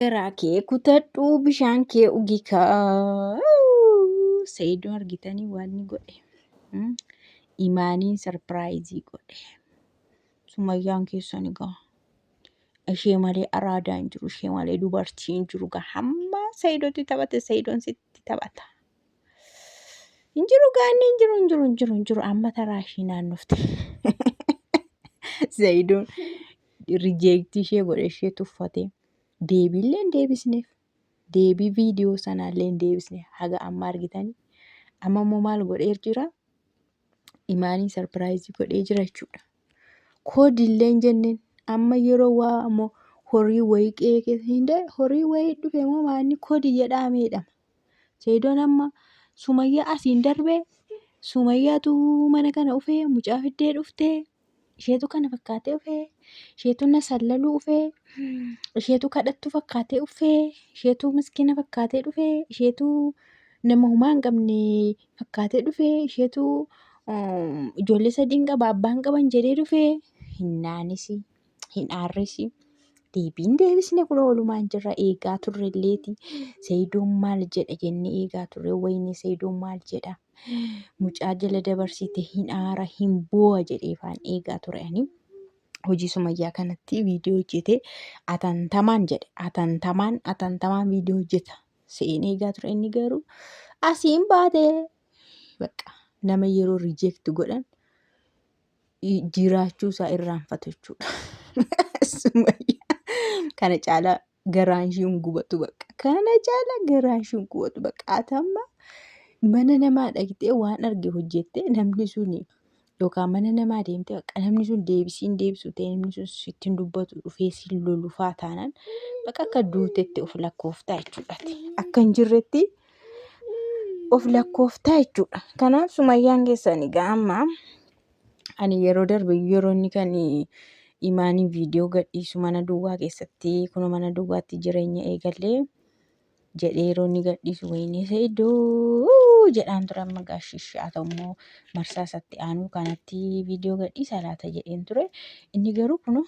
Garaa kee kutadhuu bishaan kee dhugikaa. Sayidoon argitanii waan inni godhe. Imaaniin sarpiraayizii godhe. Sumayyaan keessan egaa ishee malee araadaa hin jiru, ishee malee dubartii hin jiru. Hamma sayidootti taphate sayidoon sitti taphata. Hin jiru. Amma taraa ishee naannofte. Sayidoon rijeektii ishee godhe ishee tuffate. Deebiillee hin deebisneef. Deebii viidiyoo sanaallee hin deebisne. Haga amma argitanii. Amma immoo maal godhee jira? Imaanii sarpiraayizii godhee jira jechuudha. Koodiillee hin jenneen. Amma yeroo waa ammoo horii wayii qeeqee horii wayii dhufe moo maanni koodii jedhameedha. Sayidoon amma Sumayyaa asiin darbee Sumayyaatu mana kana dhufee mucaa fiddee dhuftee isheetu kana fakkaatee dhufee isheetu na sallaluu dhufee isheetu kadhattu fakkaatee dhufee isheetu miskiina fakkaatee dhufee isheetu nama homaa hin qabne fakkaatee dhufee isheetu ijoollee sadiin qaba abbaan qaban jedhee dhufee hin naanisi hin aarrisi. Deebiin deebisne kula oolumaan jirra eegaa turrelleeti. Sayidoon maal jedha jennee eegaa turre wayinii sayidoon maal jedha. Mucaa jala dabarsite hin aara hin boo'a jedhee faan eegaa turani. Hojii Sumayyaa kanatti viidiyoo hojjete atantamaan jedhe atantamaan viidiyoo hojjeta. Se'een eegaa ture inni garuu asiin baatee baqa nama yeroo rijeekti godhan jiraachuu isaa irraanfatu jechuudha. Sumayyaa kana caalaa garaan ishee hin gubatu baqa. Kana caalaa garaan ishee hin gubatu baqa. Atamma mana namaa dhaqxee waan arge hojjettee namni suni yookaan mana namaa deemtee baqa namni sun deebisu ta'e namni sun sittiin dubbatu dhufee siin lolufaa taanaan baqa akka duutetti of lakkooftaa jechuudha. Akka hin jirretti of lakkooftaa jechuudha. Kanaaf Sumayyaan keessan egaa amma ani yeroo darbe yeroo inni kan imaanii viidiyoo gadhiisu mana duwwaa keessatti kun mana duwwaatti jireenya eegallee jedhee yeroo inni gadhiisu wayinii Sayidoo jedhaan ture amma gaashishi haa ta'u immoo marsaa isatti aanu kanatti viidiyoo gadhiisa laata jedheen ture. Inni garuu kun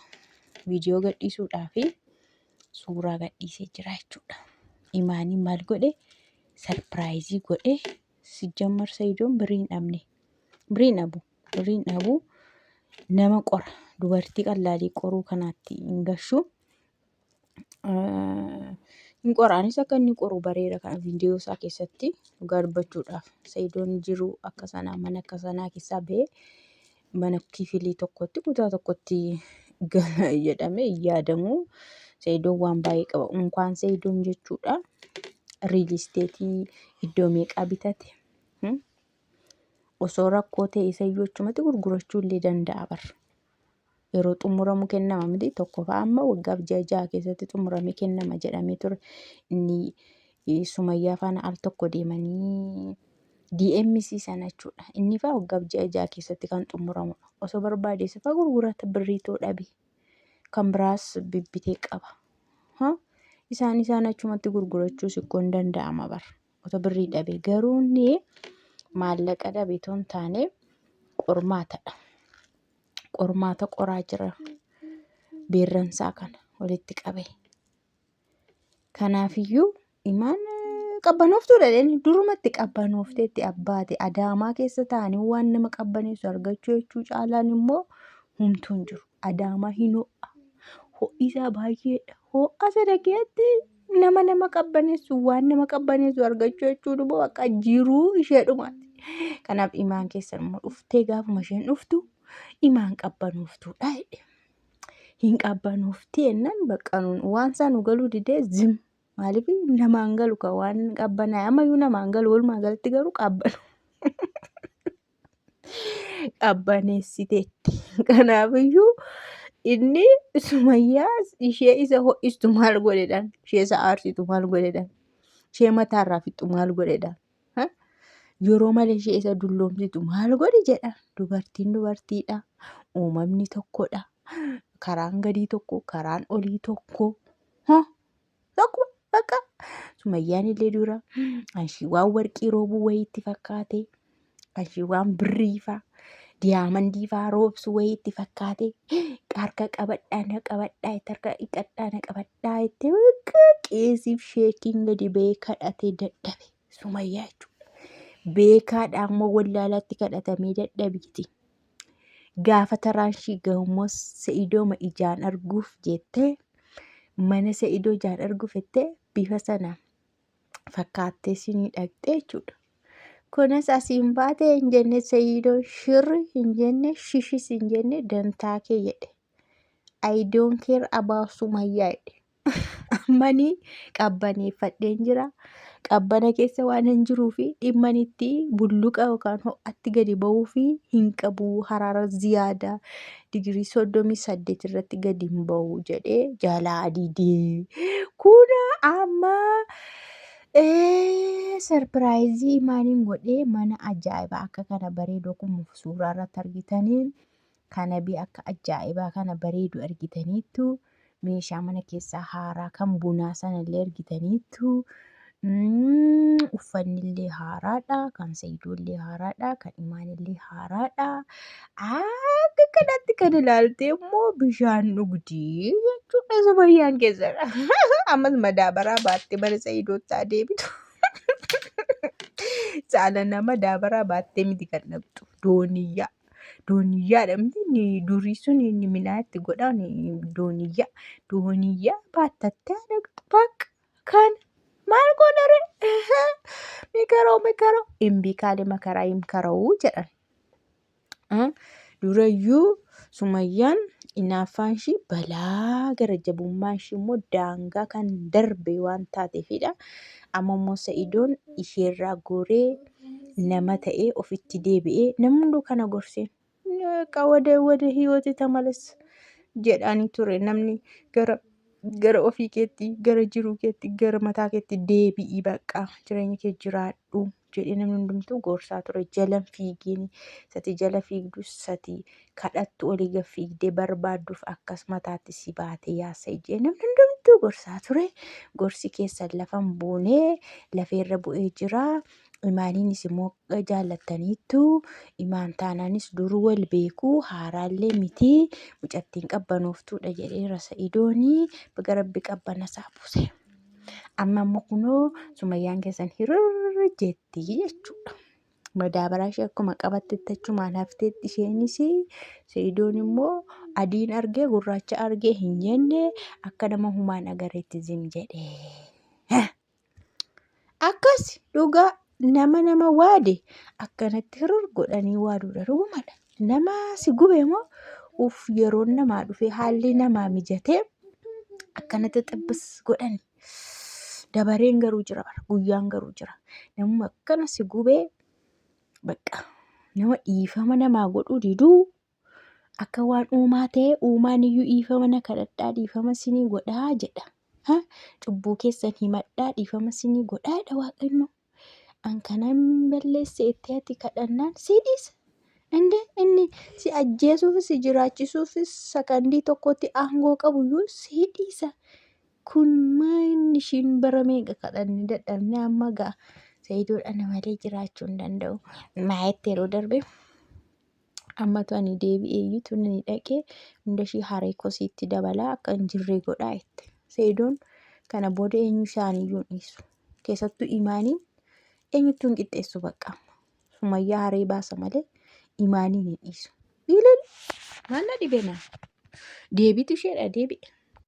viidiyoo gadhiisuudhaaf suuraa gadhiisee jira jechuudha. Imaaniin maal godhe sarpiraayizii godhe sijjammar Sayidoon biriin dhabu nama qora. Dubartii qallaalii qoruu kanaatti hin gashu. Hin qoraanis akka inni qoru bareeda kana viidiyoo isaa keessatti dhugaa dubbachuudhaaf. Sayidoon jiru akka sanaa mana akka sanaa keessaa ba'ee mana kifilii tokkotti kutaa tokkotti gala jedhamee yaadamu. Sayidoon waan baay'ee qaba. Unkaan Sayidoon jechuudha. Riil isteetii iddoo meeqaa bitate? Osoo rakkoo ta'e isayyuu achumatti gurgurachuu illee danda'a bara. Yeroo xumuramu kennama miti tokko fa'a amma waggaaf ja'a keessatti xumuramee kennama jedhamee ture. Inni Sumayyaa faana al tokko deemanii DMC sana jechuudha. Inni fa'a waggaaf ja'a keessatti kan xumuramudha. Osoo barbaadeessa fa'a gurgurata birriitoo dhabe. Kan biraas bibbitee qaba. Isaan achumatti gurgurachuu siqqoon danda'ama bara. Osoo birrii dhabe garuu inni maallaqa dhabe toon taane qormaatadha. Qormaata qoraa jira beerransaa kana walitti qabe. Kanaafiyyuu imaan qabanooftuudha jedhanii durumatti qabanoofteetti abbaate Adaamaa keessa taa'anii waan nama qabbaneessu argachuu jechuu caalaan immoo humtuu hin jiru. Adaamaa hin ho'a. Ho'isaa baay'eedha. Ho'a sadakeetti nama qabbaneessu waan nama qabbaneessu argachuu jechuun immoo akka jiruu ishee dhumaati. Kanaaf imaan keessan immoo dhuftee gaafuma isheen dhuftu imaan qabbanooftuudha. Hin qabbanooftii jennaan baqqanuun waan isaa nu galuu didee zim maaliif namaan galu kan waan qabbanaa ammayyuu namaan galu walumaa galatti garuu qabbaneessiteetti. Kanaafiyyuu inni Sumayyaa ishee isa ho'istu maal godhedhaan ishee isa aarsitu maal godhedhaan ishee mataarraa fixxu maal godhedhaan yeroo malee ishee isa dulloomsitu maal godhi jedha. Dubartiin dubartiidha. Uumamni tokkodha. Karaan gadii tokko karaan olii tokko. Tokko bakka Sumayyaan illee dura anshii waan warqii roobuu wayiitti fakkaate anshii waan birrii fa'a diyaamandii fa'a roobsu wayiitti fakkaate harka qabadhaa itti harka dhiqadhaa na qabadhaa itti qeesiif sheekiin gadi ba'ee kadhatee dadhabe Sumayyaa jechuudha. Beekaadhaan immoo wallaalatti kadhatamee dadhabiti. Gaafa taraan ishii gahummoo Sa'idooma ijaan arguuf jettee mana Sa'idoo ijaan arguuf jettee bifa sana fakkaattee sinii dhaqxee jechuudha. Kunis asiin baatee hin jenne Sa'idoo shirri hin jenne shishis hin jenne dantaa kee jedhe. I don't care about Sumayyaa jedhe. Ammanii qabbaneeffadheen jira. Qabbana keessa waan hin jiruufi dhimma itti bulluqa yookaan ho'atti gadi ba'uu fi hin qabu haraara ziyaadaa digirii 38 irratti gadi hin ba'u jedhee jaalaa didee. Kuna amma sarpiraayizii maaliin godhee mana ajaa'ibaa akka kana bareedu akkuma suuraa irratti argitaniin kana akka ajaa'ibaa kana bareedu argitaniittu meeshaa mana keessaa haaraa kan bunaa sanallee argitaniittu. Uffannillee haaraadha, kan Sa'idoollee haaraadha, kan Imaanillee haaraadha. Akka kanatti kan ilaalte immoo bishaan dhugdii jechuudha Sumayyaan keessadha. Ammas madaabaraa baattee mana Sa'idootti adeemtu. Saala nama madaabaraa baattee miti kan dhaqxu dooniyyaa. Dooniyyaadha miti durii sun inni minaatti godhan dooniyyaa. Dooniyyaa baattattee dhaqxu bakka kana. Maal godhare? Mikaroo imbii kaale makaraa himkaroo jedhan. Durayyuu Sumayyaan hinaaffaan ishii balaa gara jabummaan ishii immoo daangaa kan darbe waan taateefidha. Amma immoo Sa'idoon isheerraa goree nama ta'ee ofitti deebi'ee namni hunduu kana gorseen. Wada hiyooti tamalas jedhanii ture namni gara ofii keetti, gara jiruu keetti, gara mataa keetti deebi'ii bakka jireenya kee jiraadhu jedhee namni hundumtuu gorsaa ture. Jalan fiigiin sati jala fiigdus sati kadhattu olii gad fiigdee barbaadduuf akkas mataatti si baatee yaasa ijee namni hundumtuu gorsaa ture. Gorsi keessan lafan buunee lafeerra bu'ee jira. Imaaniinis immoo jaallattaniittu imaan taanaanis dur wal beekuu haaraallee miti mucattiin qabbanoftuudha jedheera Sa'idoonii baga Rabbi qabbana isaa buuse. Amma immoo kunoo Sumayyaan keessan hirri jetti jechuudha. Madaabaraa ishee akkuma qabattetti achumaan hafteetti isheenis Sa'idoon immoo adiin argee gurraacha argee hin jenne akka nama humaan agareetti zim jedhee. Akkas dhugaa. Nama waade akkanatti hirr godhanii waaduudha dhugumadha. Nama si gube immoo yeroo namaa dhufee haalli namaa mijatee akkanatti xibbis godhani. Dabareen garuu jira bara guyyaan garuu jira. Namuma akkana si gubee bakka nama dhiifama namaa godhuu diduu akka waan uumaa ta'e uumaan iyyuu dhiifama na kadhadhaa dhiifama sinii godhaa jedha. Cubbuu keessan himadhaa dhiifama sinii godhaadha Waaqayyo. Ankanan balleesse itti ati kadhannaan si dhiisa. Inni si ajjeesuufis si jiraachisuufis sakandii tokkotti aangoo qabuyyuu si dhiisa. Kun maal ishiin bara meeqa kadhanne dadhabne amma ga'a. Sa'idoodhaan malee jiraachuu hin danda'u. Maayetti yeroo darbe ammatu ani deebi'ee iyyuu ni dhaqee hunda ishii haree kosiitti dabalaa akka hin jirree godhaa jette. Sa'idoon kana booda eenyu isaaniiyyuu hin dhiisu. Keessattuu Imaaniin eenyutti hin qixxeessu bakka. Sumayyaa haree baasa malee Imaaniin hin dhiisu. Ilil maal na dhibee naa? Deebitu isheedha deebi'e.